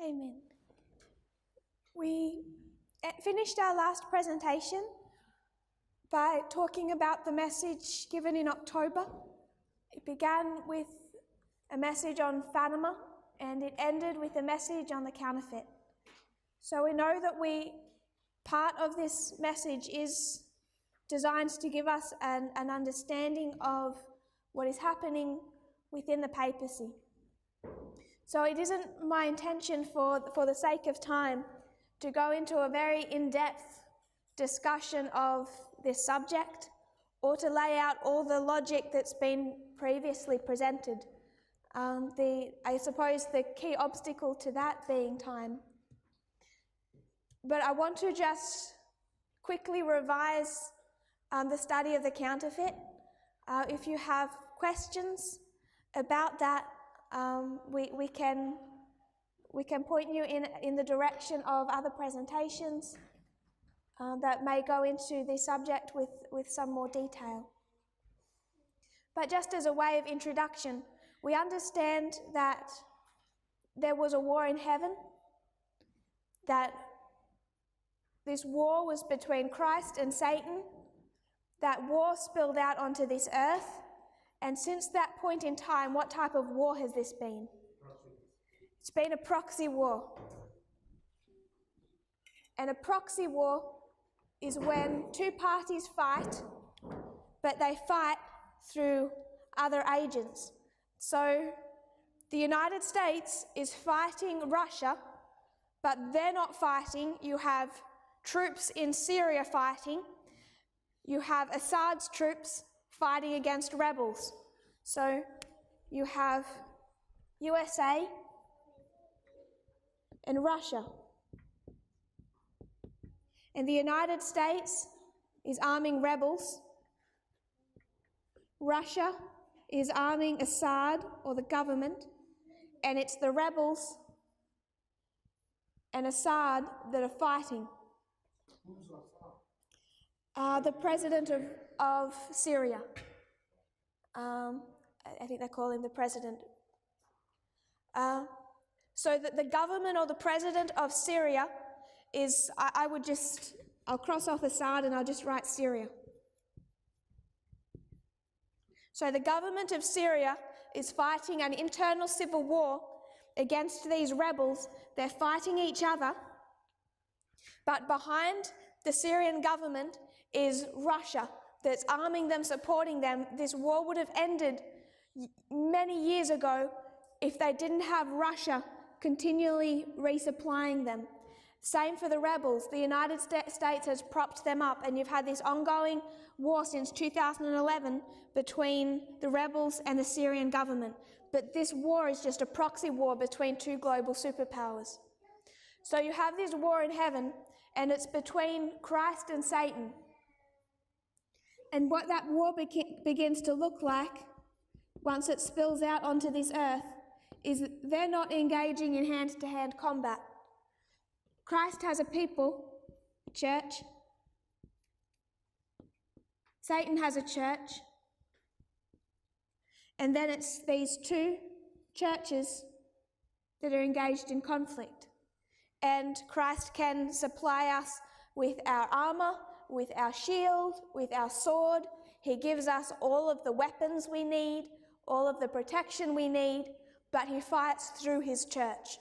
Amen. We finished our last presentation by talking about the message given in October. It began with a message on Fatima and it ended with a message on the counterfeit. So we know that part of this message is designed to give us an understanding of what is happening within the papacy. So it isn't my intention for the sake of time to go into a very in-depth discussion of this subject or to lay out all the logic that's been previously presented. I suppose the key obstacle to that being time. But I want to just quickly revise the study of the counterfeit. If you have questions about that, we can point you in the direction of other presentations that may go into the subject with some more detail. But just as a way of introduction, we understand that there was a war in heaven, that this war was between Christ and Satan. That war spilled out onto this earth, and since that point in time, what type of war has this been? It's been a proxy war. And a proxy war is when two parties fight, but they fight through other agents. So the United States is fighting Russia, but they're not fighting. You have troops in Syria fighting. You have Assad's troops fighting against rebels. So you have USA and Russia. And the United States is arming rebels. Russia is arming Assad, or the government, and it's the rebels and Assad that are fighting. Who's Assad? The president of Syria. I think they call him the president. So that the government or the president of Syria is, I'll cross off Assad and I'll just write Syria. So the government of Syria is fighting an internal civil war against these rebels. They're fighting each other. But behind the Syrian government is Russia that's arming them, supporting them. This war would have ended many years ago if they didn't have Russia continually resupplying them. Same for the rebels. The United States has propped them up, and you've had this ongoing war since 2011 between the rebels and the Syrian government. But this war is just a proxy war between two global superpowers. So you have this war in heaven, and it's between Christ and Satan. And what that war begins to look like, once it spills out onto this earth, is they're not engaging in hand-to-hand combat. Christ has a people, a church. Satan has a church. And then it's these two churches that are engaged in conflict. And Christ can supply us with our armour, with our shield, with our sword. He gives us all of the weapons we need, all of the protection we need, but he fights through his church.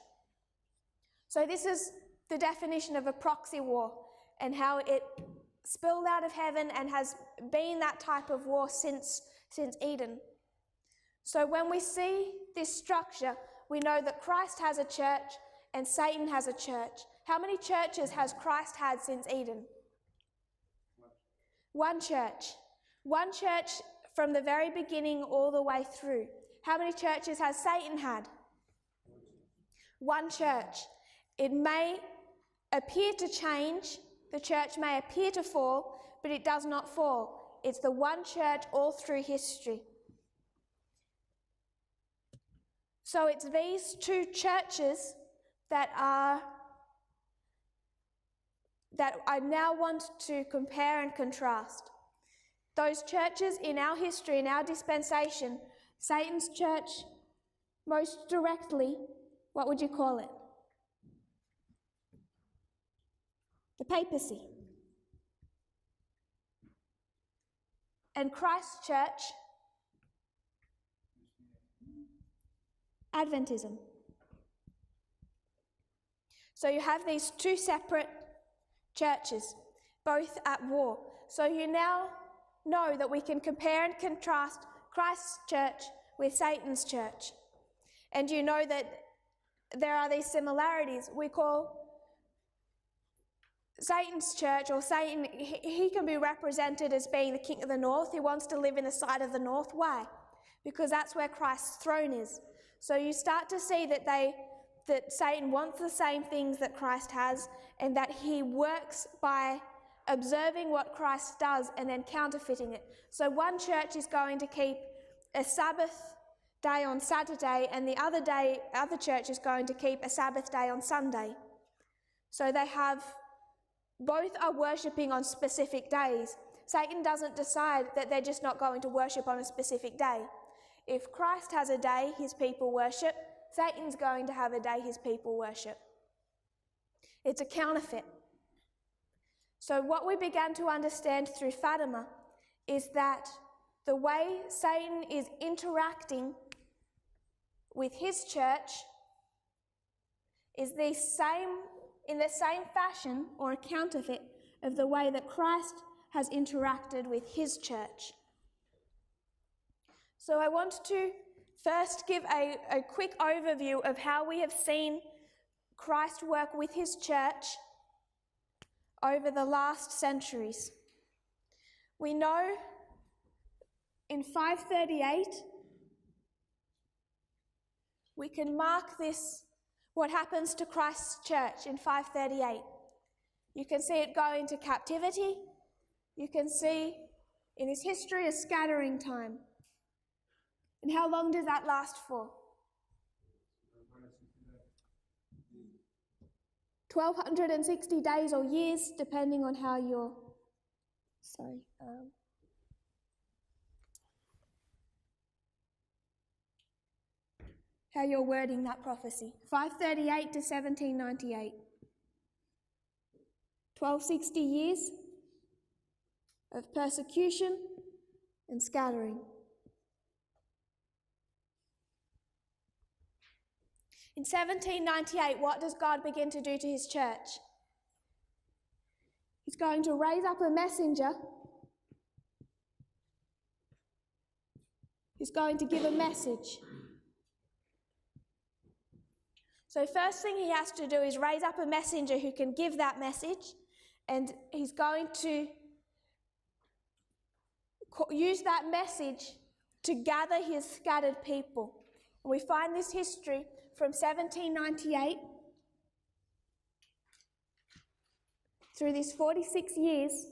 So this is the definition of a proxy war and how it spilled out of heaven and has been that type of war since Eden. So when we see this structure, we know that Christ has a church and Satan has a church. How many churches has Christ had since Eden? One church. One church from the very beginning all the way through. How many churches has Satan had? One church. It may appear to change, the church may appear to fall, but it does not fall. It's the one church all through history. So it's these two churches that I now want to compare and contrast. Those churches in our history, in our dispensation, Satan's church, most directly, what would you call it? the papacy. And Christ's church, Adventism. So you have these two separate churches, both at war. So you now know that we can compare and contrast Christ's church with Satan's church. And you know that there are these similarities. We call Satan's church, or Satan, he can be represented as being the king of the north. He wants to live in the side of the north. Why? Because that's where Christ's throne is. So you start to see that Satan wants the same things that Christ has, and that he works by observing what Christ does and then counterfeiting it. So one church is going to keep a Sabbath day on Saturday, and the other church is going to keep a Sabbath day on Sunday. So both are worshipping on specific days. Satan doesn't decide that they're just not going to worship on a specific day. If Christ has a day his people worship, Satan's going to have a day his people worship. It's a counterfeit. So what we began to understand through Fatima is that the way Satan is interacting with his church is in the same fashion, or a counterfeit, of the way that Christ has interacted with his church. So I want to first give a quick overview of how we have seen Christ work with his church over the last centuries. We know in 538 we can mark this, what happens to Christ's church in 538. You can see it go into captivity. You can see in its history a scattering time. And how long does that last for? 1,260 days or years, depending on how you're... how you're wording that prophecy. 538 to 1798. 1,260 years of persecution and scattering. In 1798, what does God begin to do to his church? He's going to raise up a messenger. He's going to give a message. So first thing he has to do is raise up a messenger who can give that message, and he's going to use that message to gather his scattered people. And we find this history from 1798 through these 46 years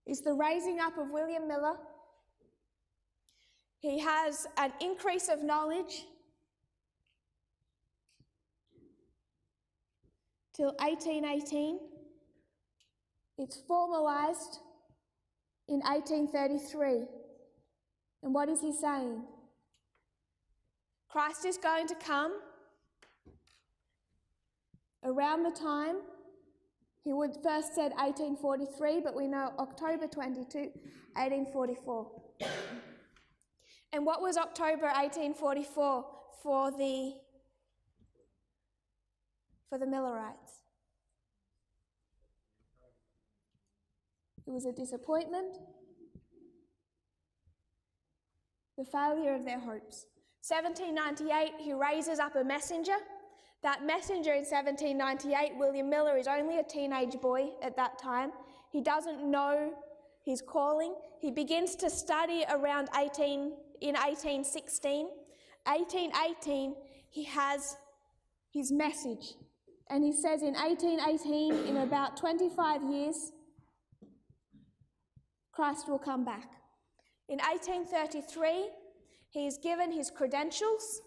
is the raising up of William Miller. He has an increase of knowledge till 1818. It's formalised in 1833. And what is he saying? Christ is going to come around the time, he would first said 1843, but we know October 22, 1844. And what was October 1844 for the Millerites? It was a disappointment, the failure of their hopes. 1798, he raises up a messenger. That messenger in 1798, William Miller, is only a teenage boy at that time. He doesn't know his calling. He begins to study around 1816. 1818, he has his message. And he says in 1818, in about 25 years, Christ will come back. In 1833, he is given his credentials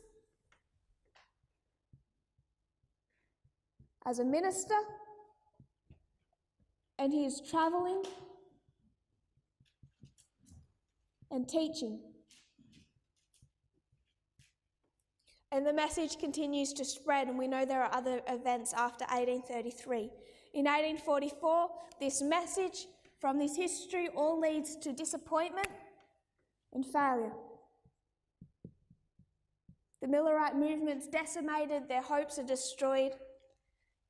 as a minister, and he is travelling and teaching. And the message continues to spread, and we know there are other events after 1833. In 1844, this message from this history all leads to disappointment and failure. The Millerite movement's decimated, their hopes are destroyed,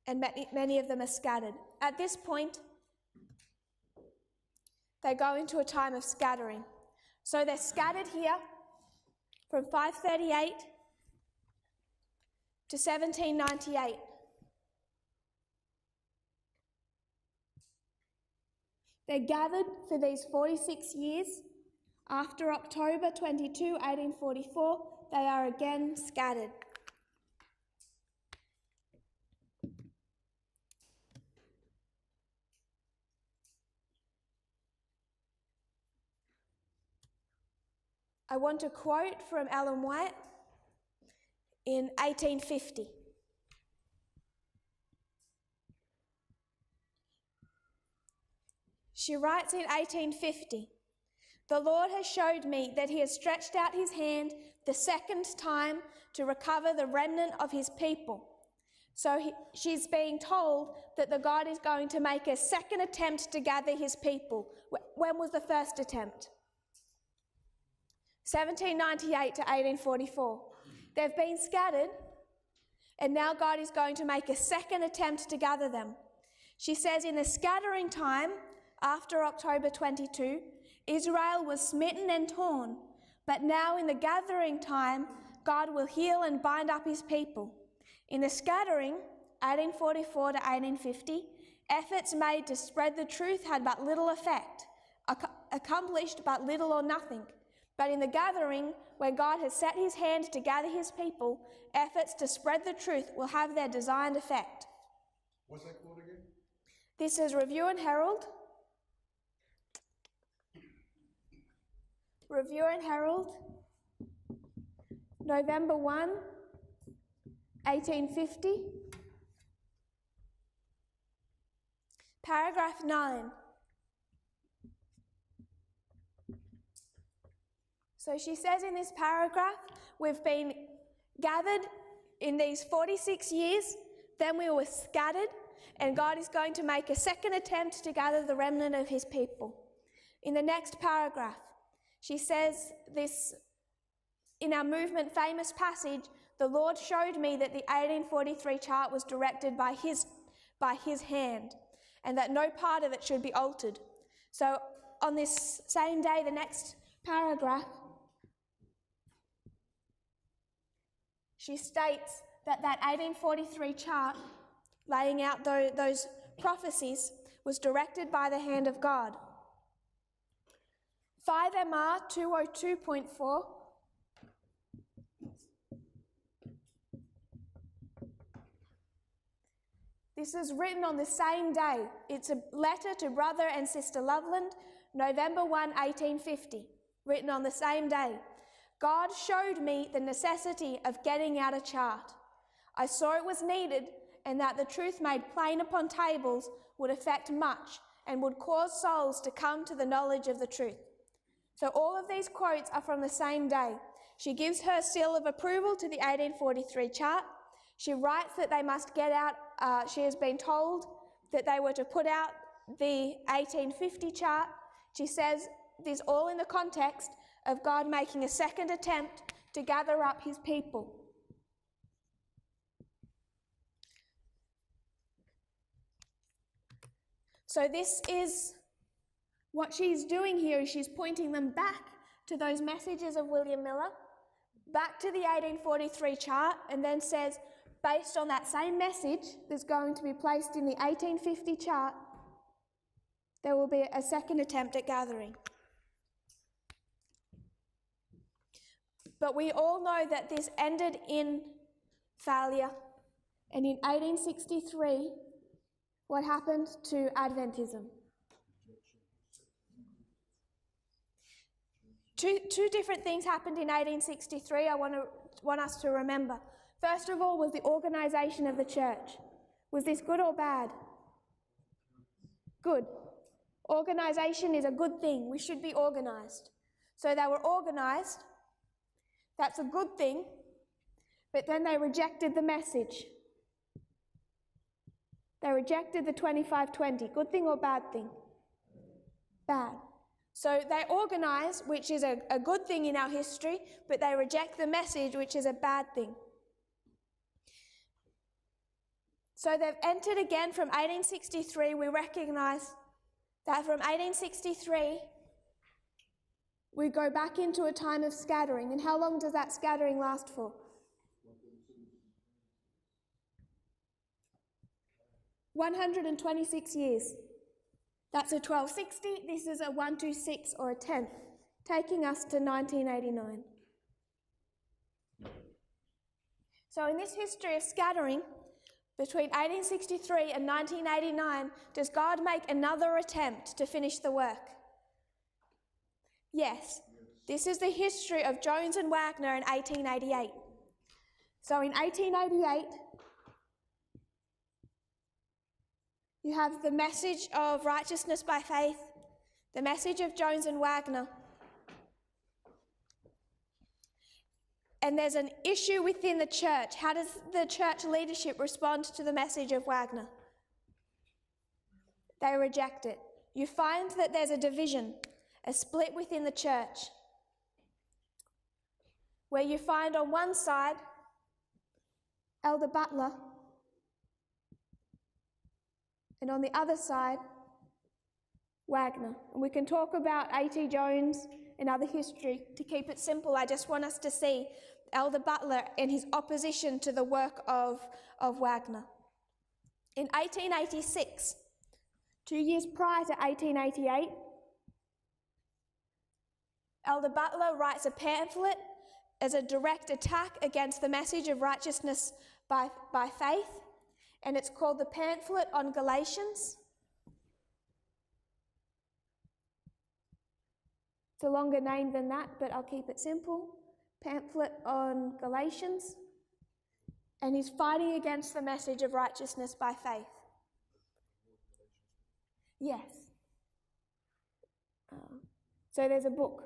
and many of them are scattered. At this point, they go into a time of scattering. So they're scattered here from 538 to 1798. They're gathered for these 46 years. After October 22, 1844, they are again scattered. I want to quote from Ellen White in 1850. She writes in 1850, "The Lord has showed me that he has stretched out his hand the second time to recover the remnant of his people." So she's being told that the God is going to make a second attempt to gather his people. When was the first attempt? 1798 to 1844. They've been scattered, and now God is going to make a second attempt to gather them. She says, in the scattering time, after October 22, Israel was smitten and torn, but now in the gathering time, God will heal and bind up his people. In the scattering, 1844 to 1850, efforts made to spread the truth had but little effect, accomplished but little or nothing. But in the gathering, where God has set his hand to gather his people, efforts to spread the truth will have their designed effect. What's that quote again? This is Review and Herald. Review and Herald, November 1, 1850. Paragraph 9. So she says in this paragraph, we've been gathered in these 46 years, then we were scattered, and God is going to make a second attempt to gather the remnant of his people. In the next paragraph, she says this, in our movement famous passage, the Lord showed me that the 1843 chart was directed by his hand, and that no part of it should be altered. So on this same day, the next paragraph, she states that 1843 chart, laying out those prophecies, was directed by the hand of God. 5 MR 202.4. This is written on the same day. It's a letter to Brother and Sister Loveland, November 1, 1850, written on the same day. God showed me the necessity of getting out a chart. I saw it was needed, and that the truth made plain upon tables would affect much and would cause souls to come to the knowledge of the truth. So all of these quotes are from the same day. She gives her seal of approval to the 1843 chart. She writes that they must get out, she has been told that they were to put out the 1850 chart. She says this all in the context of God making a second attempt to gather up his people. So this is what she's doing here, is she's pointing them back to those messages of William Miller, back to the 1843 chart, and then says, based on that same message that's going to be placed in the 1850 chart, there will be a second attempt at gathering. But we all know that this ended in failure. And in 1863, what happened to Adventism? Two different things happened in 1863 I want us to remember. First of all was the organisation of the church. Was this good or bad? Good. Organisation is a good thing. We should be organised. So they were organised. That's a good thing. But then they rejected the message. They rejected the 25-20. Good thing or bad thing? Bad. So they organize, which is a good thing in our history, but they reject the message, which is a bad thing. So they've entered again from 1863. We recognize that from 1863, we go back into a time of scattering. And how long does that scattering last for? 126 years. That's a 1260. This is a 126 or a 10th, taking us to 1989. So in this history of scattering, between 1863 and 1989, does God make another attempt to finish the work? Yes. This is the history of Jones and Wagner in 1888. So in 1888, you have the message of righteousness by faith, the message of Jones and Wagner. And there's an issue within the church. How does the church leadership respond to the message of Wagner? They reject it. You find that there's a division, a split within the church, where you find on one side Elder Butler, and on the other side, Wagner. And we can talk about A.T. Jones and other history. To keep it simple, I just want us to see Elder Butler and his opposition to the work of Wagner. In 1886, 2 years prior to 1888, Elder Butler writes a pamphlet as a direct attack against the message of righteousness by faith, and it's called the Pamphlet on Galatians. It's a longer name than that, but I'll keep it simple. Pamphlet on Galatians. And he's fighting against the message of righteousness by faith. Yes. So there's a book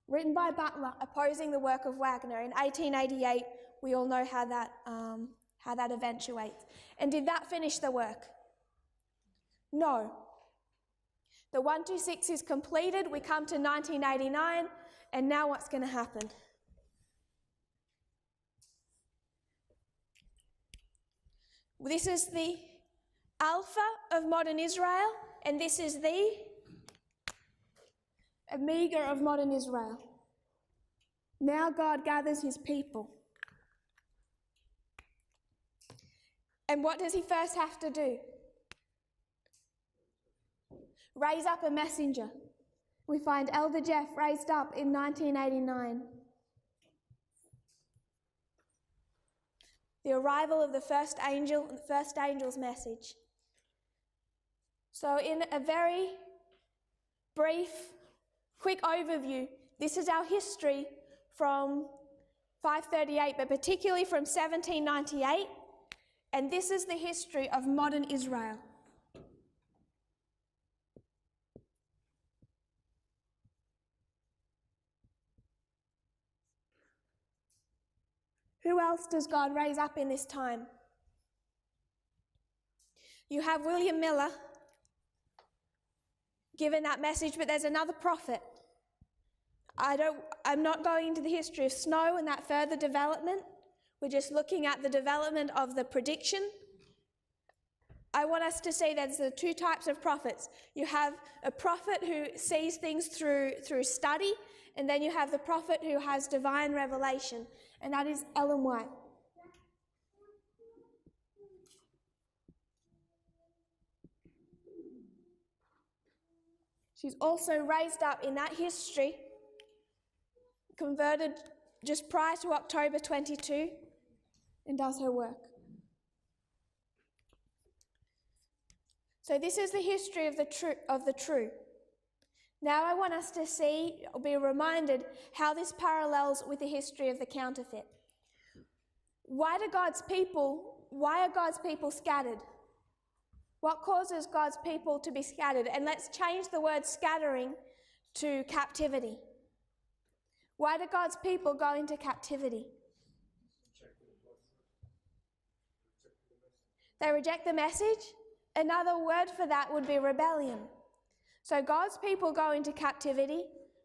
written by Butler opposing the work of Wagner. In 1888, we all know how that eventuates. And did that finish the work? No. The 126 is completed. We come to 1989, and now what's going to happen? This is the Alpha of modern Israel, and this is the Omega of modern Israel. Now God gathers his people. And what does he first have to do? Raise up a messenger. We find Elder Jeff raised up in 1989. The arrival of the first angel, the first angel's message. So in a very brief, quick overview, this is our history from 538, but particularly from 1798, and this is the history of modern Israel. Who else does God raise up in this time? You have William Miller given that message, but there's another prophet. I'm not going into the history of Snow and that further development. We're just looking at the development of the prediction. I want us to see there's the two types of prophets. You have a prophet who sees things through study, and then you have the prophet who has divine revelation, and that is Ellen White. She's also raised up in that history, converted just prior to October 22, and does her work. So this is the history of the true. Now I want us to see, or be reminded, how this parallels with the history of the counterfeit. Why are God's people scattered? What causes God's people to be scattered? And let's change the word scattering to captivity. Why do God's people go into captivity? They reject the message. Another word for that would be rebellion. So God's people go into captivity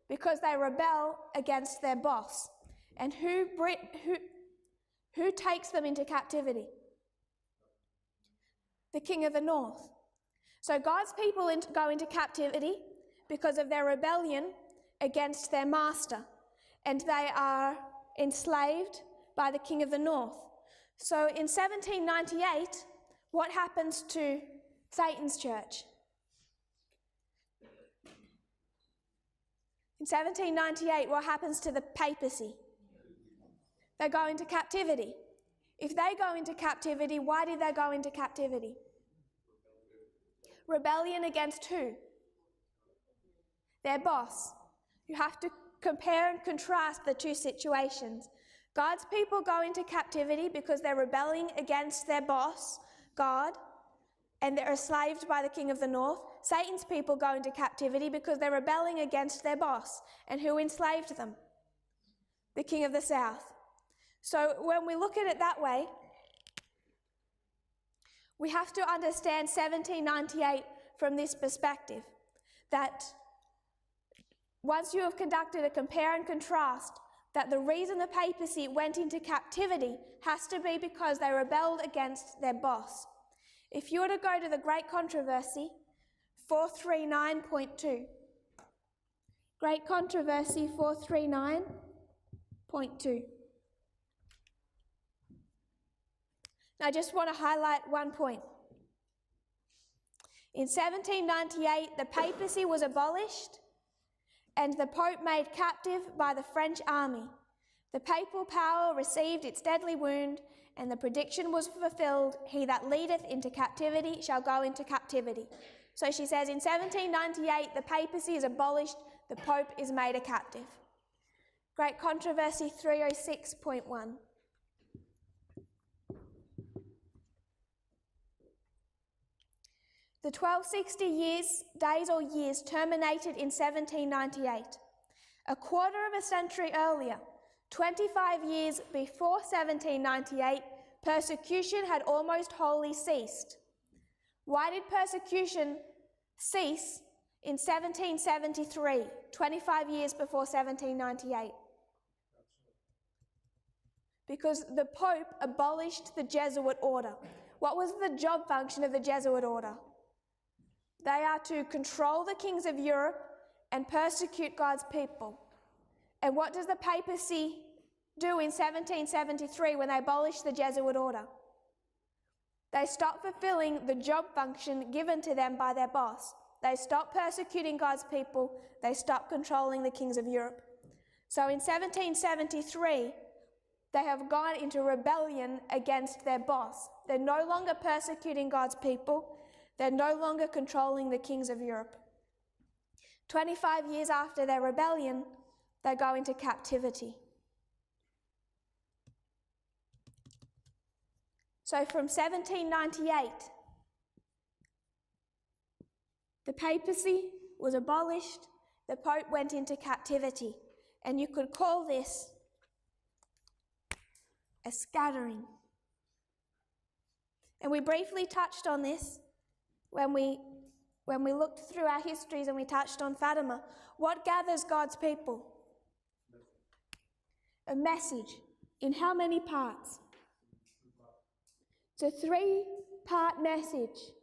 because they rebel against their boss. And who takes them into captivity? The king of the north. So God's people go into captivity because of their rebellion against their master, and they are enslaved by the king of the north. So in 1798, what happens to Satan's church? In 1798, what happens to the papacy? They go into captivity. If they go into captivity, why did they go into captivity? Rebellion against who? Their boss. You have to compare and contrast the two situations. God's people go into captivity because they're rebelling against their boss, God, and they're enslaved by the king of the north. Satan's people go into captivity because they're rebelling against their boss. And who enslaved them? The king of the south. So when we look at it that way, we have to understand 1798 from this perspective, that once you have conducted a compare and contrast, that the reason the papacy went into captivity has to be because they rebelled against their boss. If you were to go to the Great Controversy, 439.2. Great Controversy 439.2. I just want to highlight one point. In 1798, the papacy was abolished and the Pope made captive by the French army. The papal power received its deadly wound, and the prediction was fulfilled, he that leadeth into captivity shall go into captivity. So she says in 1798, the papacy is abolished, the Pope is made a captive. Great Controversy 306.1. The 1260 days or years terminated in 1798. A quarter of a century earlier, 25 years before 1798, persecution had almost wholly ceased. Why did persecution cease in 1773, 25 years before 1798? Because the Pope abolished the Jesuit order. What was the job function of the Jesuit order? They are to control the kings of Europe and persecute God's people. And what does the papacy do in 1773 when they abolish the Jesuit order? They stop fulfilling the job function given to them by their boss. They stop persecuting God's people. They stop controlling the kings of Europe. So in 1773, they have gone into rebellion against their boss. They're no longer persecuting God's people. They're no longer controlling the kings of Europe. 25 years after their rebellion, they go into captivity. So from 1798, the papacy was abolished, the Pope went into captivity, and you could call this a scattering. And we briefly touched on this when we looked through our histories and we touched on Fatima. What gathers God's people? A message. In how many parts? It's a 3-part message.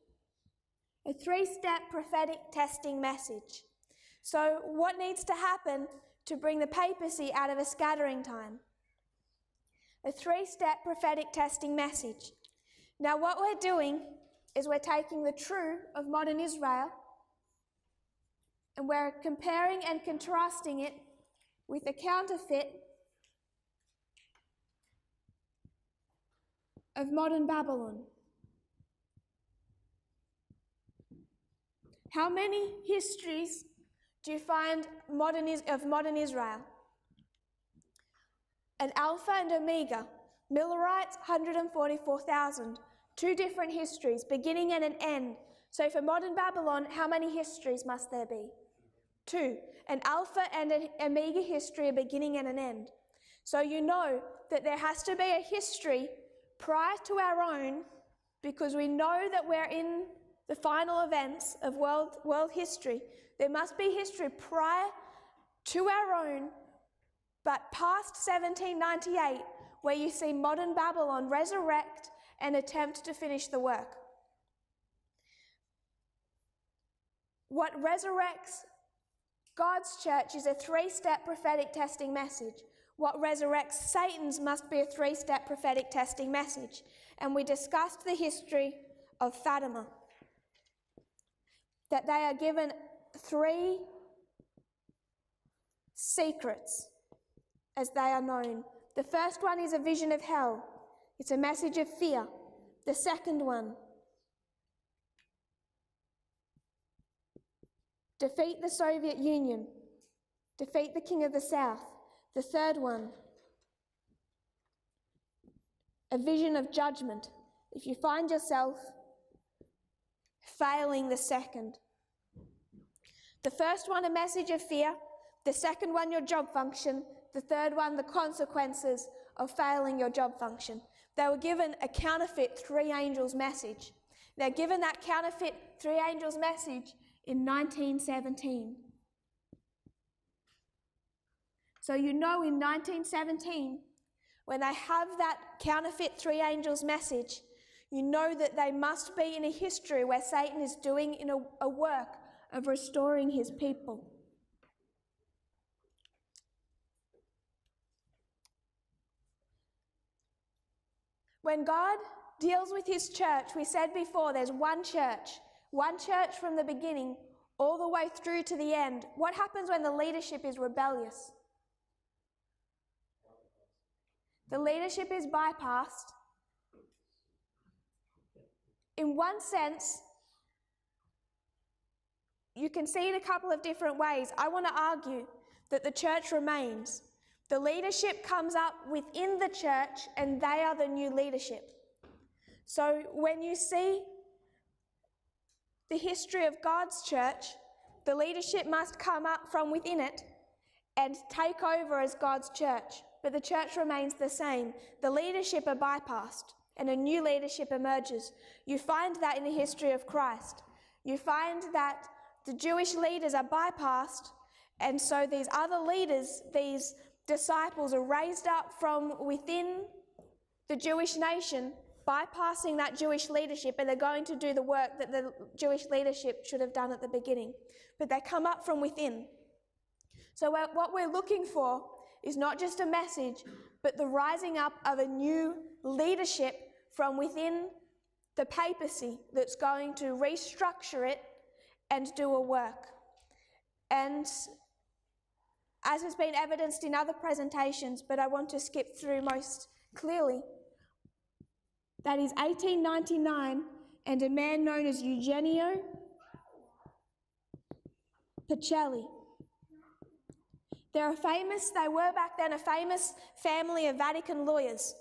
A 3-step prophetic testing message. So what needs to happen to bring the papacy out of a scattering time? A 3-step prophetic testing message. Now what we're doing is we're taking the true of modern Israel and we're comparing and contrasting it with the counterfeit of modern Babylon. How many histories do you find of modern Israel? An Alpha and Omega, Millerites, 144,000. 2 different histories, beginning and an end. So for modern Babylon, how many histories must there be? 2. An Alpha and an Omega history, a beginning and an end. So you know that there has to be a history prior to our own because we know that we're in the final events of world history. There must be history prior to our own, but past 1798, where you see modern Babylon resurrect and attempt to finish the work. What resurrects God's church is a 3-step prophetic testing message. What resurrects Satan's must be a 3-step prophetic testing message. And we discussed the history of Fatima, that they are given 3 secrets as they are known. The first one is a vision of hell. It's a message of fear. The second one, defeat the Soviet Union, defeat the King of the South. The third one, a vision of judgment. If you find yourself failing the second. The first one, a message of fear. The second one, your job function. The third one, the consequences of failing your job function. They were given a counterfeit 3 angels message. They're given that counterfeit 3 angels message in 1917. So you know in 1917, when they have that counterfeit 3 angels message, you know that they must be in a history where Satan is doing a work of restoring his people. When God deals with his church, we said before, there's one church from the beginning all the way through to the end. What happens when the leadership is rebellious? The leadership is bypassed. In one sense, you can see it a couple of different ways. I want to argue that the church remains. The leadership comes up within the church and they are the new leadership. So when you see the history of God's church, the leadership must come up from within it and take over as God's church. But the church remains the same. The leadership are bypassed and a new leadership emerges. You find that in the history of Christ. You find that the Jewish leaders are bypassed, and so these other leaders, these disciples, are raised up from within the Jewish nation, bypassing that Jewish leadership, and they're going to do the work that the Jewish leadership should have done at the beginning. But they come up from within. So what we're looking for is not just a message, but the rising up of a new leadership from within the papacy that's going to restructure it and do a work. And as has been evidenced in other presentations, but I want to skip through most clearly, that is 1899, and a man known as Eugenio Pacelli. They were back then a famous family of Vatican lawyers.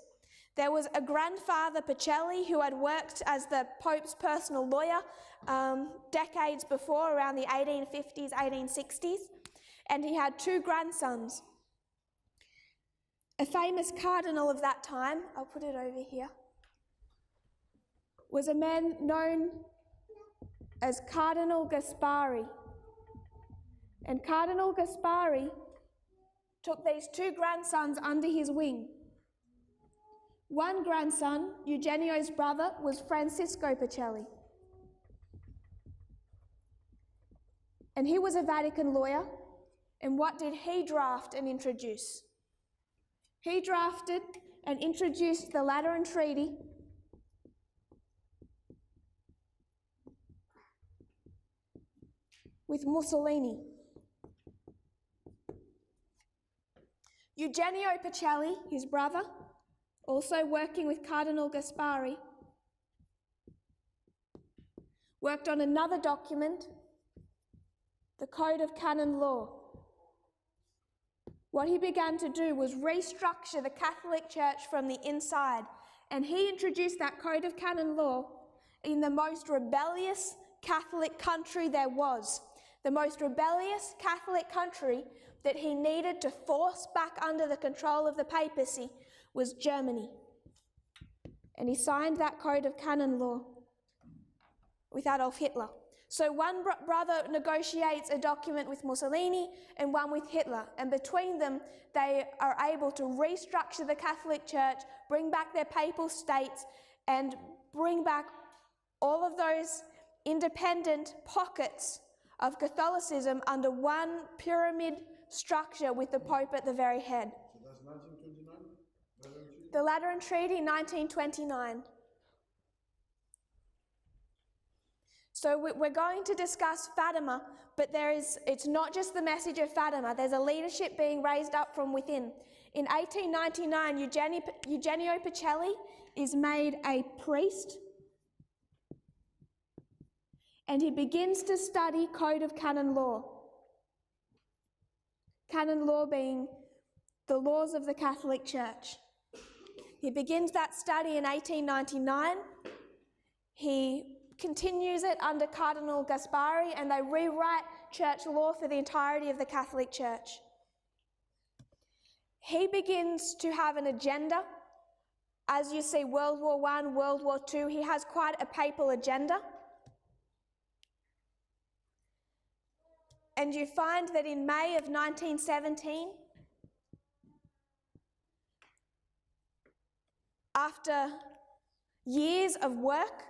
There was a grandfather, Pacelli, who had worked as the Pope's personal lawyer decades before, around the 1850s, 1860s, and he had 2 grandsons. A famous cardinal of that time, I'll put it over here, was a man known as Cardinal Gaspari. And Cardinal Gaspari took these 2 grandsons under his wing. One grandson, Eugenio's brother, was Francisco Pacelli. And he was a Vatican lawyer. And what did he draft and introduce? He drafted and introduced the Lateran Treaty, with Mussolini. Eugenio Pacelli, his brother, also working with Cardinal Gaspari, worked on another document, the Code of Canon Law. What he began to do was restructure the Catholic Church from the inside, and he introduced that Code of Canon Law in the most rebellious Catholic country there was. The most rebellious Catholic country that he needed to force back under the control of the papacy was Germany. And he signed that code of canon law with Adolf Hitler. So one brother negotiates a document with Mussolini and one with Hitler, and between them they are able to restructure the Catholic Church, bring back their papal states, and bring back all of those independent pockets of Catholicism under one pyramid structure with the Pope at the very head. So that's 1929? The Lateran Treaty, 1929. So we're going to discuss Fatima, but it's not just the message of Fatima. There's a leadership being raised up from within. In 1899, Eugenio Pacelli is made a priest, and he begins to study Code of Canon Law. Canon law being the laws of the Catholic Church. He begins that study in 1899. He continues it under Cardinal Gaspari, and they rewrite church law for the entirety of the Catholic Church. He begins to have an agenda. As you see, World War I, World War II, he has quite a papal agenda. And you find that in May of 1917, after years of work,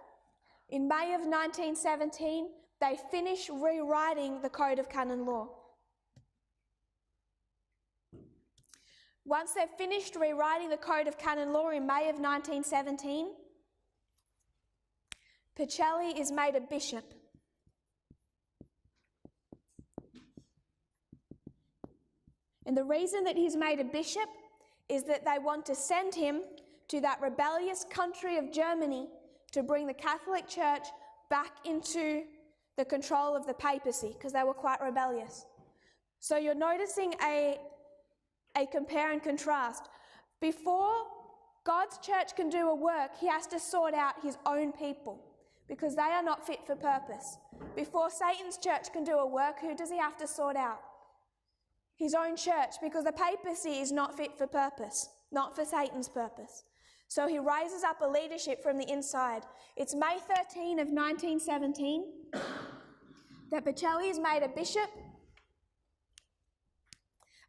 in May of 1917, they finish rewriting the Code of Canon Law. Once they've finished rewriting the Code of Canon Law in May of 1917, Pacelli is made a bishop. And the reason that he's made a bishop is that they want to send him to that rebellious country of Germany to bring the Catholic Church back into the control of the papacy, because they were quite rebellious. So you're noticing a compare and contrast. Before God's church can do a work, he has to sort out his own people, because they are not fit for purpose. Before Satan's church can do a work, who does he have to sort out? His own church, because the papacy is not fit for purpose, not for Satan's purpose. So he raises up a leadership from the inside. It's May 13 of 1917 that Pacelli is made a bishop.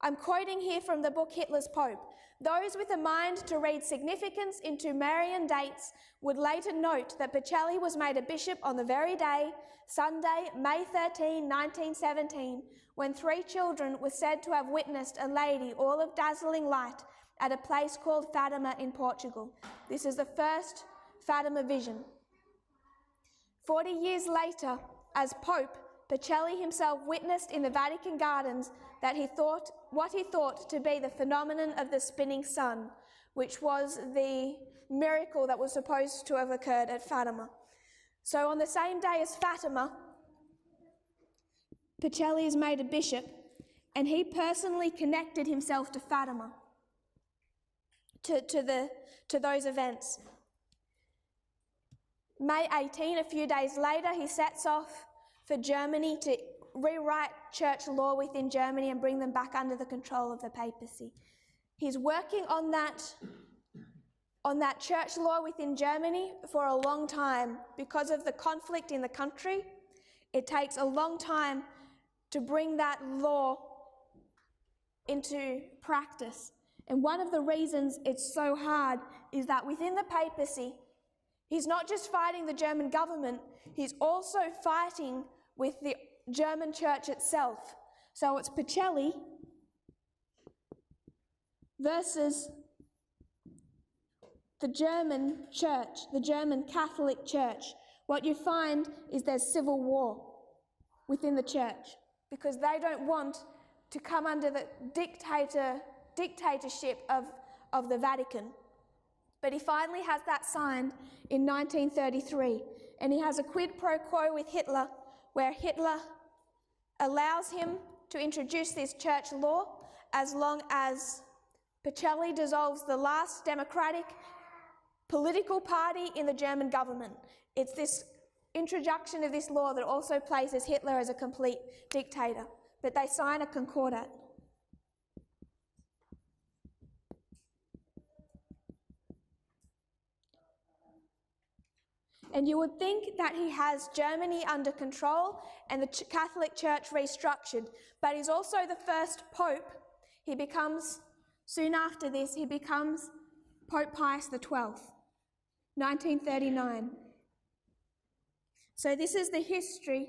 I'm quoting here from the book Hitler's Pope. Those with a mind to read significance into Marian dates would later note that Pacelli was made a bishop on the very day, Sunday, May 13, 1917, when 3 children were said to have witnessed a lady all of dazzling light at a place called Fatima in Portugal. This is the first Fatima vision. 40 years later, as Pope, Pacelli himself witnessed in the Vatican gardens that what he thought to be the phenomenon of the spinning sun, which was the miracle that was supposed to have occurred at Fatima. So on the same day as Fatima, Pacelli is made a bishop, and he personally connected himself to Fatima, to those events. May 18, a few days later, he sets off for Germany to rewrite church law within Germany and bring them back under the control of the papacy. He's working on that church law within Germany for a long time. Because of the conflict in the country, it takes a long time to bring that law into practice. And one of the reasons it's so hard is that within the papacy, he's not just fighting the German government, he's also fighting with the German church itself. So it's Pacelli versus the German church, the German Catholic Church. What you find is there's civil war within the church, because they don't want to come under the dictatorship of the Vatican. But he finally has that signed in 1933, and he has a quid pro quo with Hitler, where Hitler allows him to introduce this church law as long as Pacelli dissolves the last democratic political party in the German government. It's this introduction of this law that also places Hitler as a complete dictator, but they sign a concordat. And you would think that he has Germany under control and the Catholic Church restructured, but he's also the first pope. He becomes, soon after this, he becomes Pope Pius XII, 1939. So this is the history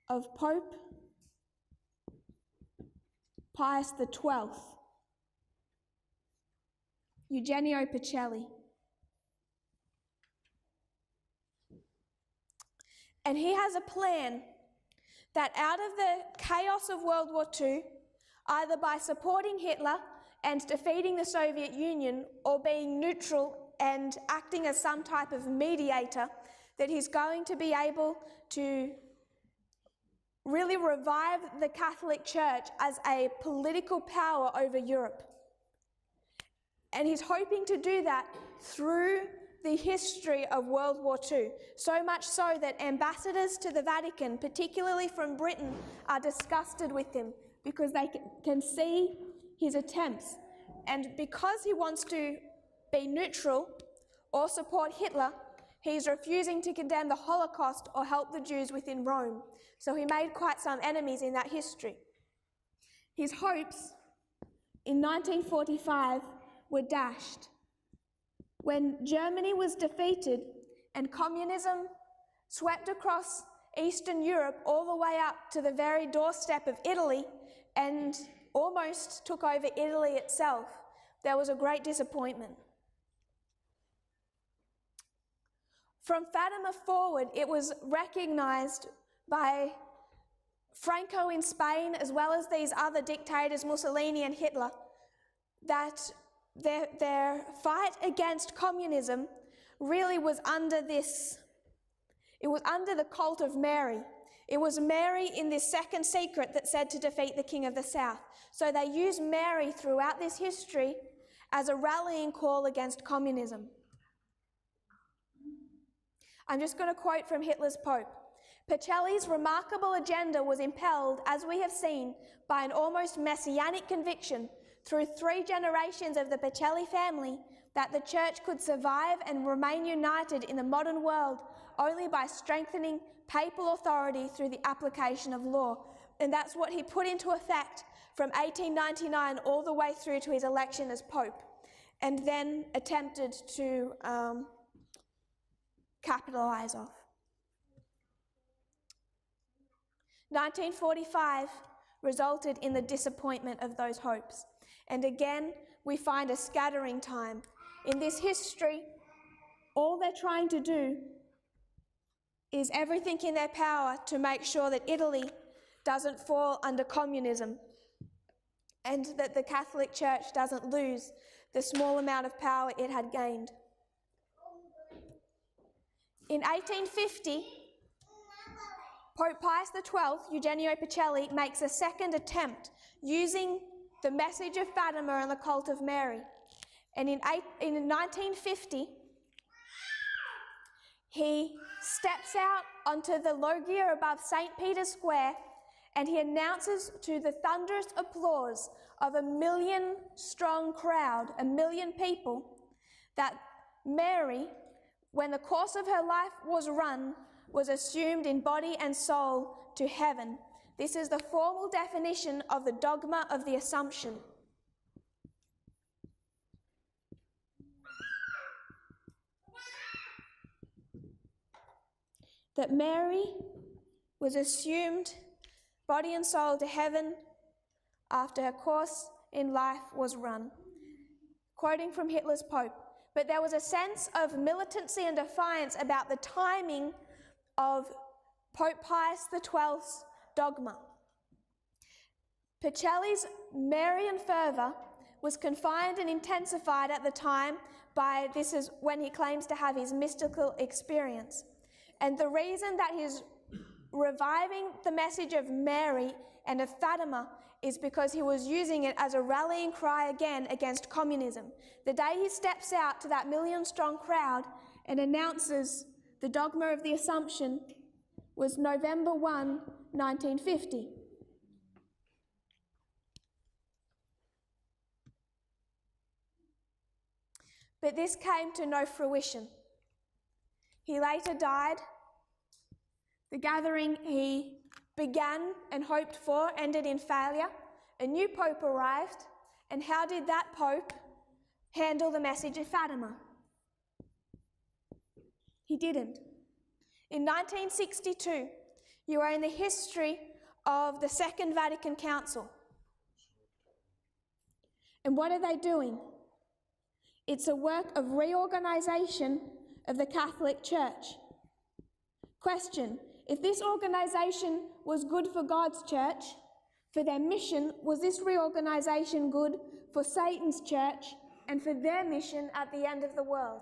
of Pope Pius XII, Eugenio Pacelli. And he has a plan that out of the chaos of World War II, either by supporting Hitler and defeating the Soviet Union or being neutral and acting as some type of mediator, that he's going to be able to really revive the Catholic Church as a political power over Europe. And he's hoping to do that through the history of World War II, so much so that ambassadors to the Vatican, particularly from Britain, are disgusted with him because they can see his attempts. And because he wants to be neutral or support Hitler, he's refusing to condemn the Holocaust or help the Jews within Rome. So he made quite some enemies in that history. His hopes in 1945 were dashed when Germany was defeated and communism swept across Eastern Europe all the way up to the very doorstep of Italy and almost took over Italy itself. There was a great disappointment. From Fatima forward, it was recognized by Franco in Spain, as well as these other dictators, Mussolini and Hitler, that their fight against communism really was under this, it was under the cult of Mary. It was Mary in this second secret that said to defeat the King of the South. So they used Mary throughout this history as a rallying call against communism. I'm just going to quote from Hitler's Pope. Pacelli's remarkable agenda was impelled, as we have seen, by an almost messianic conviction through 3 generations of the Pacelli family that the Church could survive and remain united in the modern world only by strengthening papal authority through the application of law. And that's what he put into effect from 1899 all the way through to his election as Pope, and then attempted to capitalize off. 1945 resulted in the disappointment of those hopes. And again, we find a scattering time. In this history, all they're trying to do is everything in their power to make sure that Italy doesn't fall under communism and that the Catholic Church doesn't lose the small amount of power it had gained. In 1850, Pope Pius XII, Eugenio Pacelli, makes a second attempt using the message of Fatima and the cult of Mary. And in 1950, he steps out onto the loggia above St. Peter's Square and he announces to the thunderous applause of a 1 million strong crowd, 1 million people, that Mary, when the course of her life was run, was assumed in body and soul to heaven. This is the formal definition of the dogma of the Assumption. That Mary was assumed body and soul to heaven after her course in life was run. Quoting from Hitler's Pope, but there was a sense of militancy and defiance about the timing of Pope Pius XII's dogma. Pacelli's Marian fervour was confined and intensified at the time by, this is when he claims to have his mystical experience. And the reason that he's reviving the message of Mary and of Fatima is because he was using it as a rallying cry again against communism. The day he steps out to that 1 million strong crowd and announces the dogma of the Assumption was November 1, 1950. But this came to no fruition. He later died. The gathering he began and hoped for ended in failure. A new pope arrived, and how did that pope handle the message of Fatima? He didn't. In 1962, you are in the history of the Second Vatican Council. And what are they doing? It's a work of reorganization of the Catholic Church. Question: if this organization was good for God's church, for their mission, was this reorganization good for Satan's church and for their mission at the end of the world?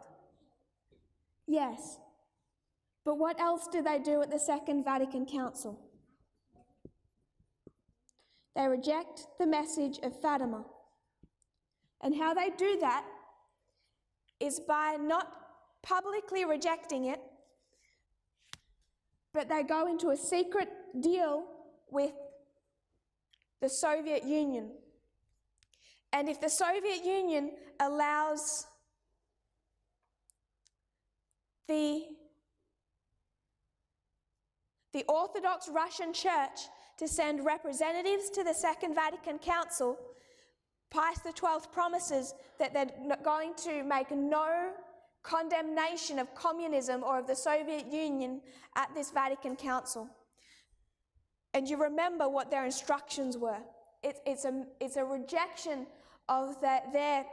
Yes. But what else do they do at the Second Vatican Council? They reject the message of Fatima. And how they do that is by not publicly rejecting it, but they go into a secret deal with the Soviet Union. And if the Soviet Union allows the Orthodox Russian Church to send representatives to the Second Vatican Council, Pius XII promises that they're going to make no condemnation of communism or of the Soviet Union at this Vatican Council. And you remember what their instructions were. It's a rejection of their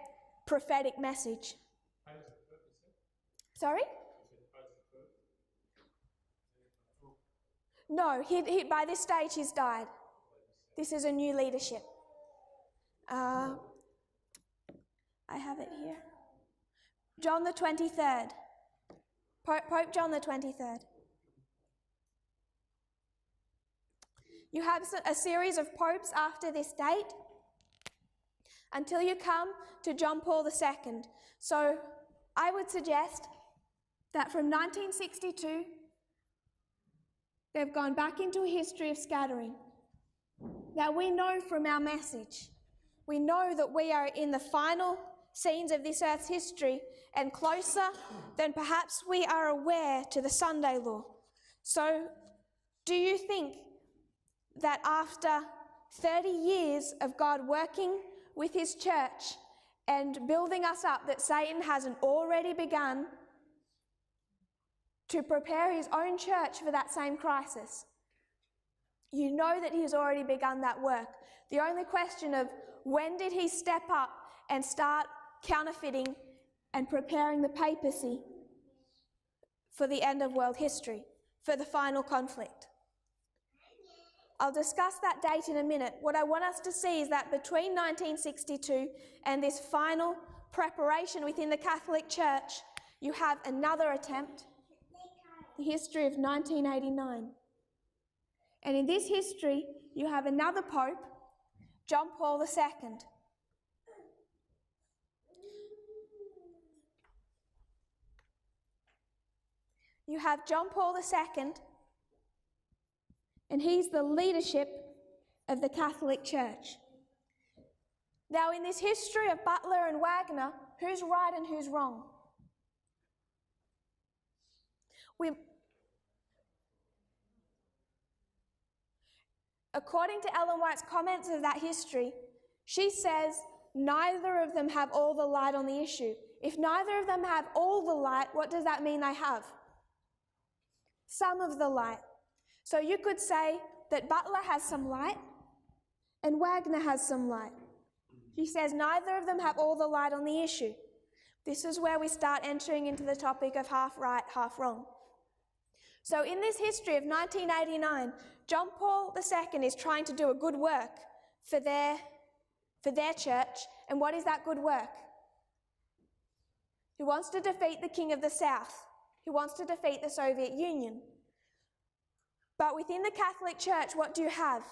prophetic message. Sorry? No, by this stage he's died. This is a new leadership. I have it here. John the 23rd. Pope John the 23rd. You have a series of popes after this date until you come to John Paul II. So I would suggest that from 1962, they've gone back into a history of scattering. Now we know from our message, we know that we are in the final scenes of this earth's history and closer than perhaps we are aware to the Sunday law. So do you think that after 30 years of God working with his church and building us up, that Satan hasn't already begun to prepare his own church for that same crisis? You know that he's already begun that work. The only question of when did he step up and start counterfeiting and preparing the papacy for the end of world history, for the final conflict. I'll discuss that date in a minute. What I want us to see is that between 1962 and this final preparation within the Catholic Church, you have another attempt, the history of 1989. And in this history, you have another Pope, John Paul II. You have John Paul II, and he's the leadership of the Catholic Church. Now, in this history of Butler and Wagner, who's right and who's wrong? According to Ellen White's comments of that history, she says neither of them have all the light on the issue. If neither of them have all the light, what does that mean they have? Some of the light. So you could say that Butler has some light and Wagner has some light. She says neither of them have all the light on the issue. This is where we start entering into the topic of half right, half wrong. So in this history of 1989, John Paul II is trying to do a good work for their church. And what is that good work? He wants to defeat the King of the South. He wants to defeat the Soviet Union. But within the Catholic Church, what do you have?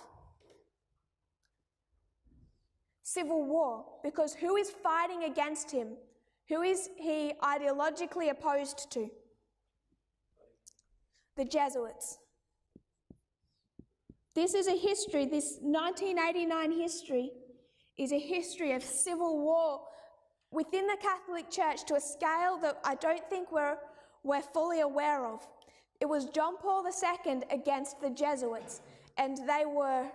Civil war. Because who is fighting against him? Who is he ideologically opposed to? The Jesuits. This is a history, this 1989 history is a history of civil war within the Catholic Church to a scale that I don't think we're fully aware of. It was John Paul II against the Jesuits, and they were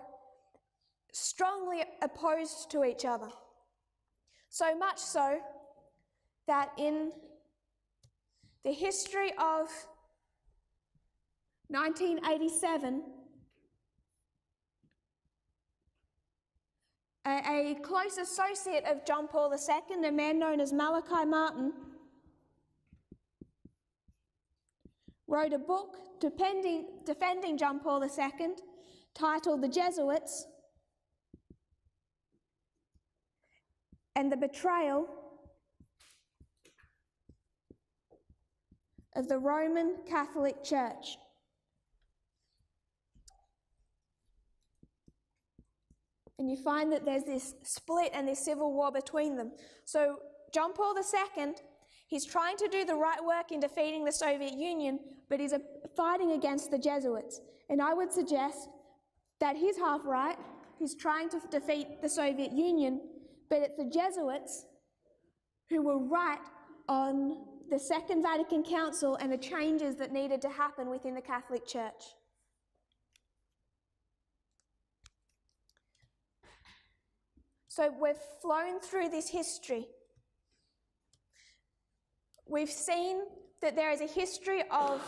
strongly opposed to each other. So much so that in the history of 1987, a close associate of John Paul II, a man known as Malachi Martin, wrote a book defending John Paul II titled The Jesuits and the Betrayal of the Roman Catholic Church. And you find that there's this split and this civil war between them. So John Paul II, he's trying to do the right work in defeating the Soviet Union, but he's fighting against the Jesuits. And I would suggest that he's half right. He's trying to defeat the Soviet Union, but it's the Jesuits who were right on the Second Vatican Council and the changes that needed to happen within the Catholic Church. So we've flown through this history. We've seen that there is a history of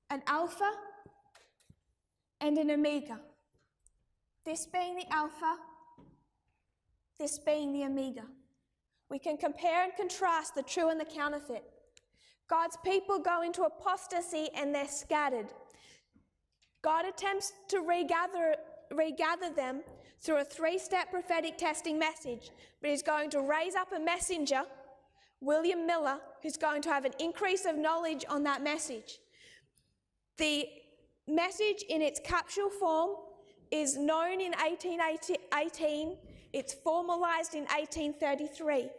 an alpha and an omega. This being the alpha, this being the omega. We can compare and contrast the true and the counterfeit. God's people go into apostasy and they're scattered. God attempts to regather them through a three-step prophetic testing message, but he's going to raise up a messenger, William Miller, who's going to have an increase of knowledge on that message. The message in its capsule form is known in 1818, it's formalised in 1833,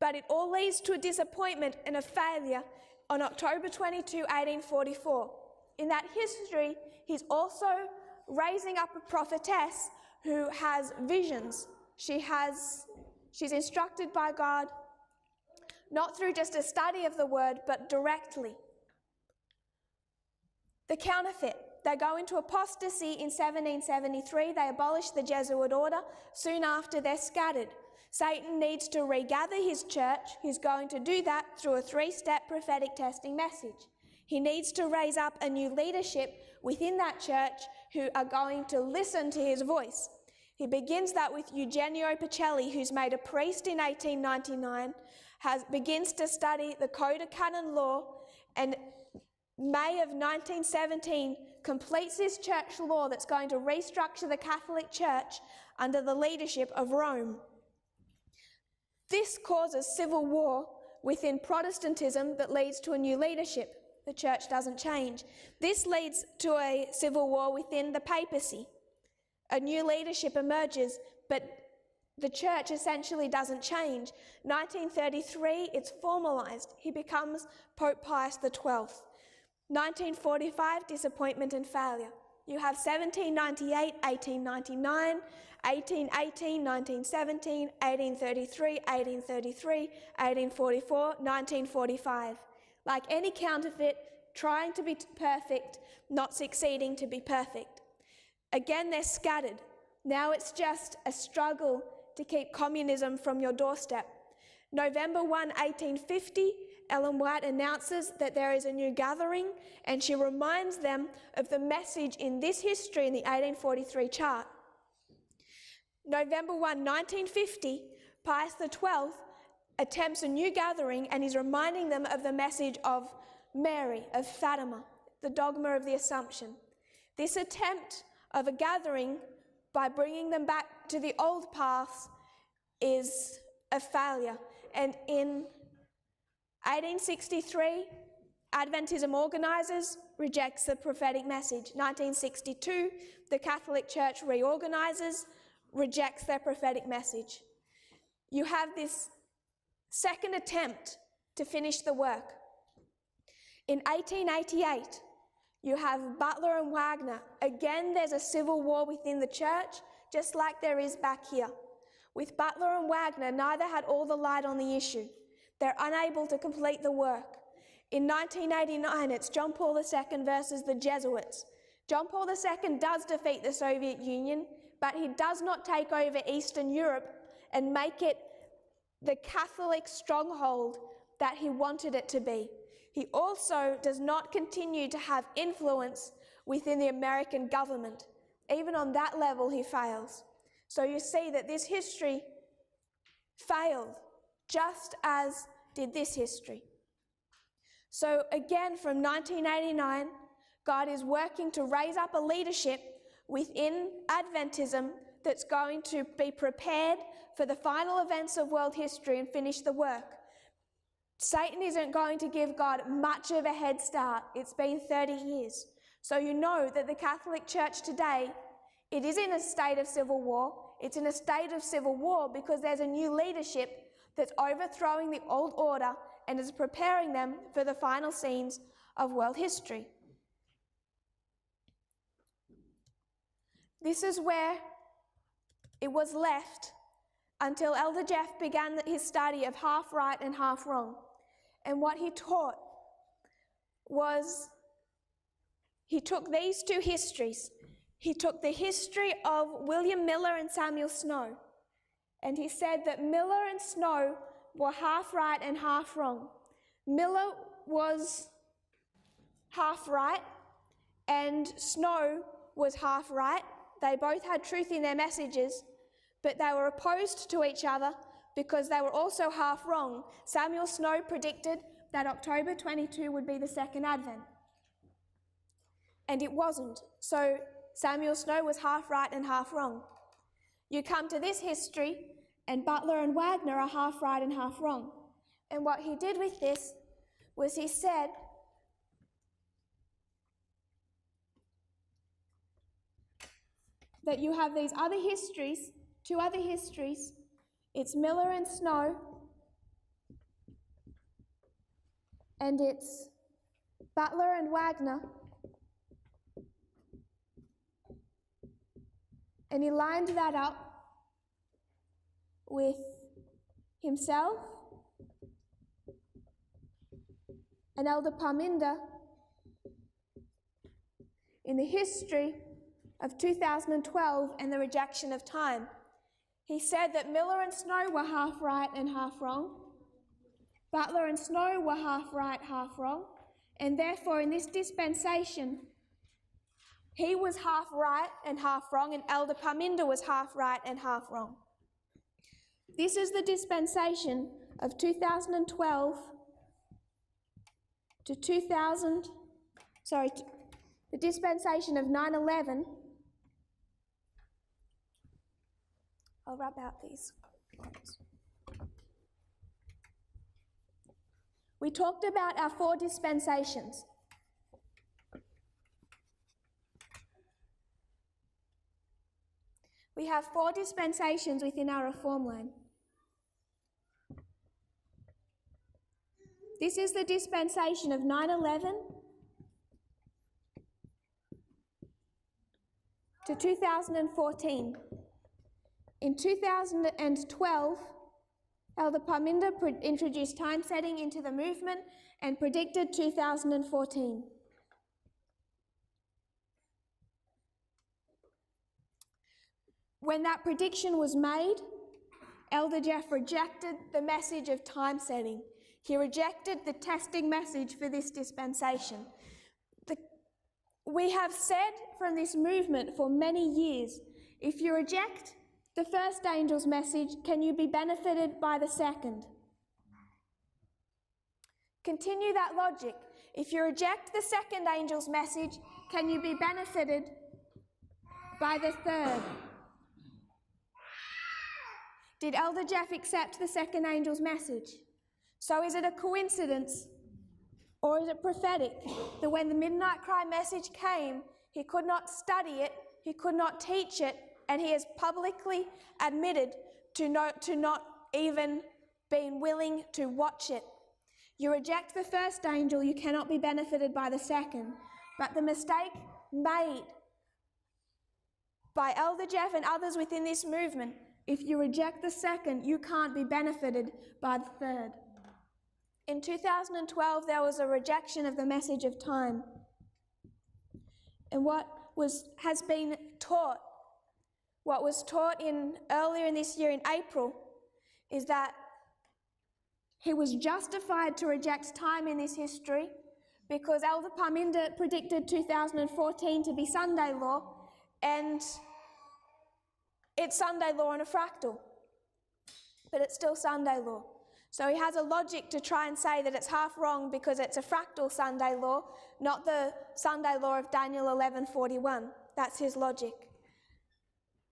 but it all leads to a disappointment and a failure on October 22, 1844. In that history, he's also raising up a prophetess who has visions. She's instructed by God, not through just a study of the word, but directly. The counterfeit. They go into apostasy in 1773. They abolish the Jesuit order. Soon after, they're scattered. Satan needs to regather his church. He's going to do that through a three-step prophetic testing message. He needs to raise up a new leadership within that church who are going to listen to his voice. He begins that with Eugenio Pacelli, who's made a priest in 1899, begins to study the Code of Canon Law, and May of 1917 completes this church law that's going to restructure the Catholic Church under the leadership of Rome. This causes civil war within Protestantism that leads to a new leadership. The church doesn't change. This leads to a civil war within the papacy. A new leadership emerges, but the church essentially doesn't change. 1933, it's formalised. He becomes Pope Pius XII. 1945, disappointment and failure. You have 1798, 1899, 1818, 1917, 1833, 1833, 1844, 1945. Like any counterfeit, trying to be perfect, not succeeding to be perfect. Again, they're scattered. Now it's just a struggle to keep communism from your doorstep. November 1, 1850, Ellen White announces that there is a new gathering, and she reminds them of the message in this history in the 1843 chart. November 1, 1950, Pius XII attempts a new gathering, and he's reminding them of the message of Mary, of Fatima, the dogma of the Assumption. This attempt of a gathering by bringing them back to the old paths is a failure. And in 1863, Adventism organises, rejects the prophetic message. 1962, the Catholic Church reorganises, rejects their prophetic message. You have this second attempt to finish the work. In 1888, you have Butler and Wagner. Again, there's a civil war within the church, just like there is back here. With Butler and Wagner, neither had all the light on the issue. They're unable to complete the work. In 1989, it's John Paul II versus the Jesuits. John Paul II does defeat the Soviet Union, but he does not take over Eastern Europe and make it the Catholic stronghold that he wanted it to be. He also does not continue to have influence within the American government. Even on that level, he fails. So you see that this history failed, just as did this history. So again, from 1989, God is working to raise up a leadership within Adventism that's going to be prepared for the final events of world history and finish the work. Satan isn't going to give God much of a head start. It's been 30 years. So you know that the Catholic Church today, it is in a state of civil war. It's in a state of civil war because there's a new leadership that's overthrowing the old order and is preparing them for the final scenes of world history. This is where it was left until Elder Jeff began his study of half right and half wrong. And what he taught was, he took these two histories. He took the history of William Miller and Samuel Snow, and he said that Miller and Snow were half right and half wrong. Miller was half right and Snow was half right. They both had truth in their messages, but they were opposed to each other because they were also half wrong. Samuel Snow predicted that October 22 would be the second Advent, and it wasn't. So Samuel Snow was half right and half wrong. You come to this history, and Butler and Wagner are half right and half wrong. And what he did with this was he said that you have these other histories, two other histories. It's Miller and Snow, and it's Butler and Wagner. And he lined that up with himself and Elder Parminder in the history of 2012 and the rejection of time. He said that Miller and Snow were half right and half wrong. Butler and Snow were half right, half wrong. And therefore, in this dispensation, he was half right and half wrong, and Elder Parminder was half right and half wrong. This is the dispensation of 2012 to the dispensation of 9/11. I'll rub out these quotes. We talked about our 4 dispensations. We have 4 dispensations within our reform line. This is the dispensation of 9/11 to 2014. In 2012, Elder Parminder introduced time setting into the movement and predicted 2014. When that prediction was made, Elder Jeff rejected the message of time setting. He rejected the testing message for this dispensation. We have said from this movement for many years, if you reject the first angel's message, can you be benefited by the second? Continue that logic. If you reject the second angel's message, can you be benefited by the third? Did Elder Jeff accept the second angel's message? So is it a coincidence, or is it prophetic, that when the midnight cry message came, he could not study it, he could not teach it, and he has publicly admitted to not even being willing to watch it? You reject the first angel, you cannot be benefited by the second. But the mistake made by Elder Jeff and others within this movement, If you reject the second, you can't be benefited by the third. In 2012, there was a rejection of the message of time. And what was taught earlier in this year in April is that he was justified to reject time in this history because Elder Parminder predicted 2014 to be Sunday law, and it's Sunday law on a fractal, but it's still Sunday law. So he has a logic to try and say that it's half wrong because it's a fractal Sunday law, not the Sunday law of Daniel 11:41. That's his logic.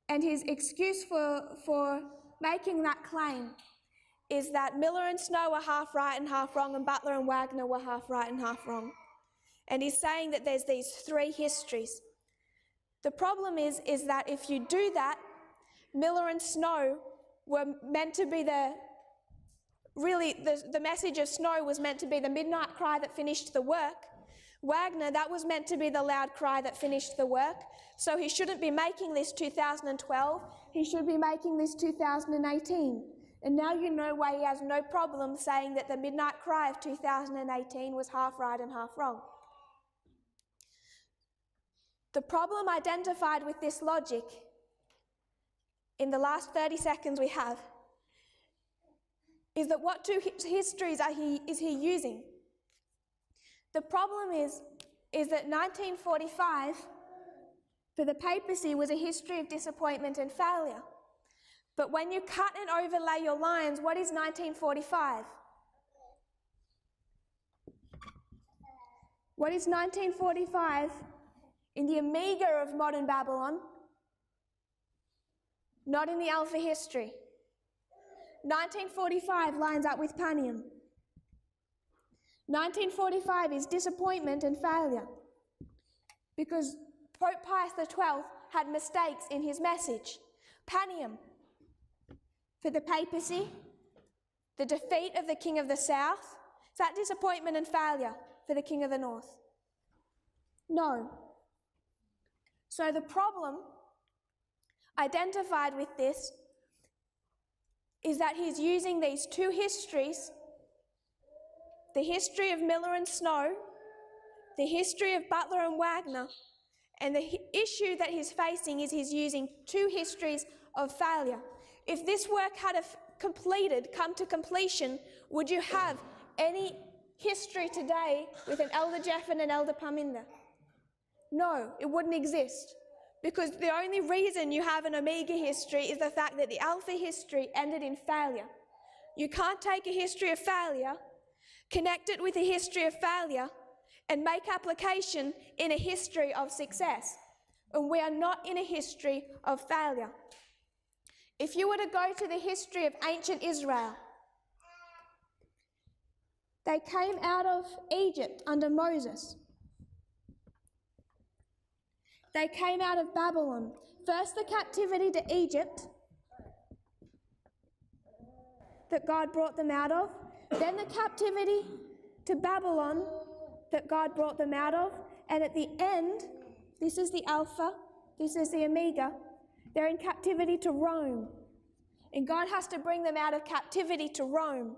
And his excuse for making that claim is that Miller and Snow were half right and half wrong, and Butler and Wagner were half right and half wrong. And he's saying that there's these three histories. The problem is that if you do that, Miller and Snow were meant to be the message of Snow was meant to be the midnight cry that finished the work. Wagner, that was meant to be the loud cry that finished the work. So he shouldn't be making this 2012, he should be making this 2018. And now you know why he has no problem saying that the midnight cry of 2018 was half right and half wrong. The problem identified with this logic in the last 30 seconds we have is that what two histories is he using? The problem is that 1945 for the papacy was a history of disappointment and failure. But when you cut and overlay your lines, what is 1945? What is 1945 in the Amiga of modern Babylon? Not in the Alpha history. 1945 lines up with Panium. 1945 is disappointment and failure because Pope Pius XII had mistakes in his message. Panium, for the papacy, the defeat of the King of the South, is that disappointment and failure for the King of the North? No. So the problem identified with this is that he's using these two histories, the history of Miller and Snow, the history of Butler and Wagner, and the issue that he's facing is he's using two histories of failure. If this work had come to completion, would you have any history today with an Elder Jeff and an Elder Parminder? No, it wouldn't exist. Because the only reason you have an Omega history is the fact that the Alpha history ended in failure. You can't take a history of failure, connect it with a history of failure, and make application in a history of success. And we are not in a history of failure. If you were to go to the history of ancient Israel, they came out of Egypt under Moses. They came out of Babylon. First the captivity to Egypt that God brought them out of, then the captivity to Babylon that God brought them out of, and at the end, this is the Alpha, this is the Omega, they're in captivity to Rome. And God has to bring them out of captivity to Rome,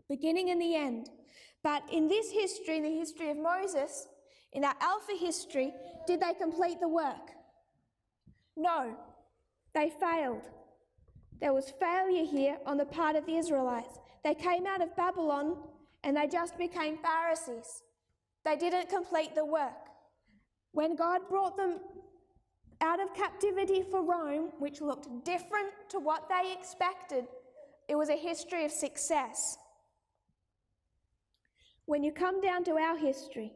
beginning and the end. But in this history, in the history of Moses, in our Alpha history, did they complete the work? No, they failed. There was failure here on the part of the Israelites. They came out of Babylon and they just became Pharisees. They didn't complete the work. When God brought them out of captivity for Rome, which looked different to what they expected, it was a history of success. When you come down to our history,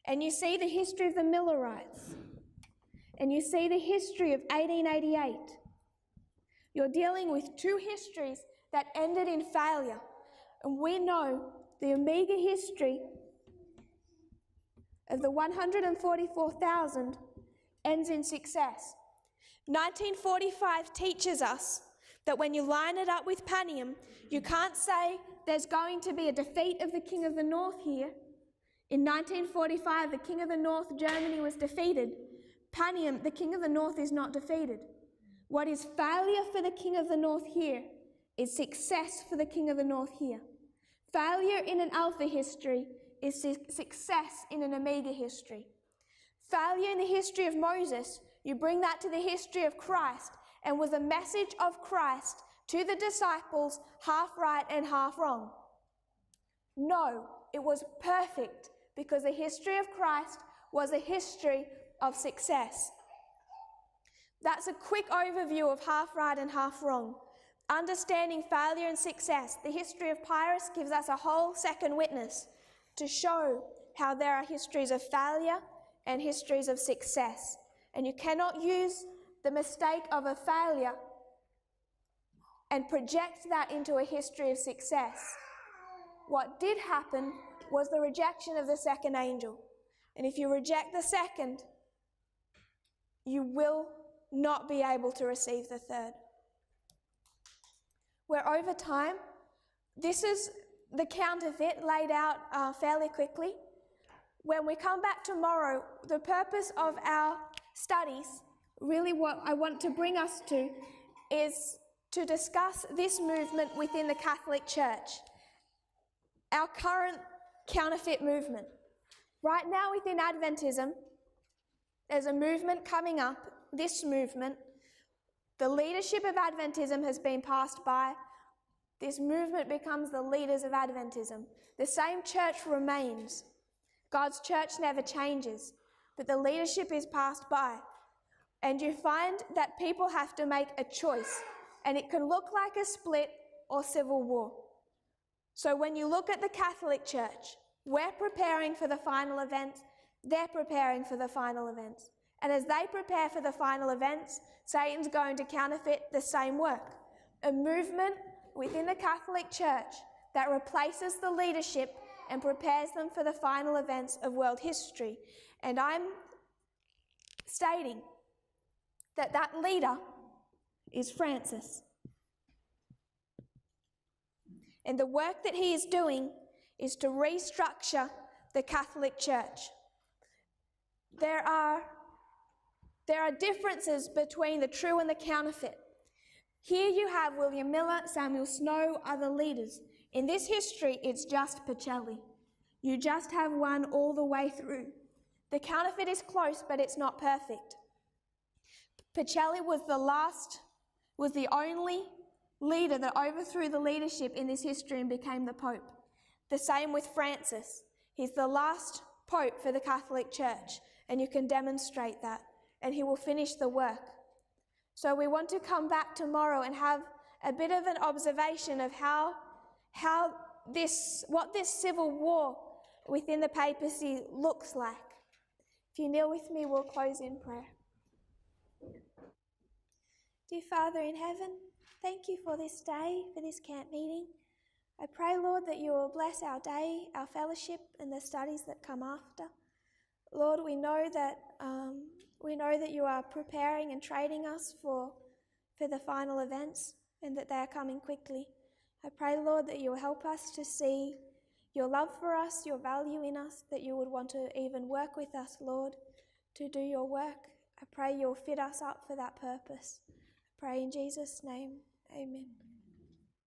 and you see the history of the Millerites, and you see the history of 1888, you're dealing with two histories that ended in failure. And we know the Omega history of the 144,000 ends in success. 1945 teaches us that when you line it up with Panium, you can't say there's going to be a defeat of the King of the North here. In 1945, the King of the North, Germany, was defeated. Panium, the King of the North, is not defeated. What is failure for the king of the north here is success for the king of the north here. Failure in an alpha history is success in an omega history. Failure in the history of Moses, you bring that to the history of Christ, and was a message of Christ to the disciples half right and half wrong? No, it was perfect, because the history of Christ was a history of success. That's a quick overview of half right and half wrong. Understanding failure and success, the history of Pyrrhus gives us a whole second witness to show how there are histories of failure and histories of success. And you cannot use the mistake of a failure and project that into a history of success. What did happen was the rejection of the second angel. And if you reject the second, you will not be able to receive the third. Where over time, this is the counterfeit laid out fairly quickly. When we come back tomorrow, the purpose of our studies, really what I want to bring us to, is to discuss this movement within the Catholic Church, our current counterfeit movement. Right now within Adventism, there's a movement coming up, this movement. The leadership of Adventism has been passed by. This movement becomes the leaders of Adventism. The same church remains. God's church never changes, but the leadership is passed by. And you find that people have to make a choice, and it can look like a split or civil war. So when you look at the Catholic Church, we're preparing for the final events, they're preparing for the final events. And as they prepare for the final events, Satan's going to counterfeit the same work. A movement within the Catholic Church that replaces the leadership and prepares them for the final events of world history. And I'm stating that that leader is Francis. And the work that he is doing is to restructure the Catholic Church. There are differences between the true and the counterfeit. Here you have William Miller, Samuel Snow, other leaders. In this history, it's just Pacelli. You just have one all the way through. The counterfeit is close, but it's not perfect. Pacelli was the only leader that overthrew the leadership in this history and became the Pope. The same with Francis. He's the last Pope for the Catholic Church, and you can demonstrate that, and he will finish the work. So we want to come back tomorrow and have a bit of an observation of what this civil war within the papacy looks like. If you kneel with me, we'll close in prayer. Dear Father in heaven, thank you for this day, for this camp meeting. I pray, Lord, that you will bless our day, our fellowship, and the studies that come after. Lord, we know that you are preparing and training us for the final events, and that they are coming quickly. I pray, Lord, that you will help us to see your love for us, your value in us, that you would want to even work with us, Lord, to do your work. I pray you'll fit us up for that purpose. I pray in Jesus' name, amen.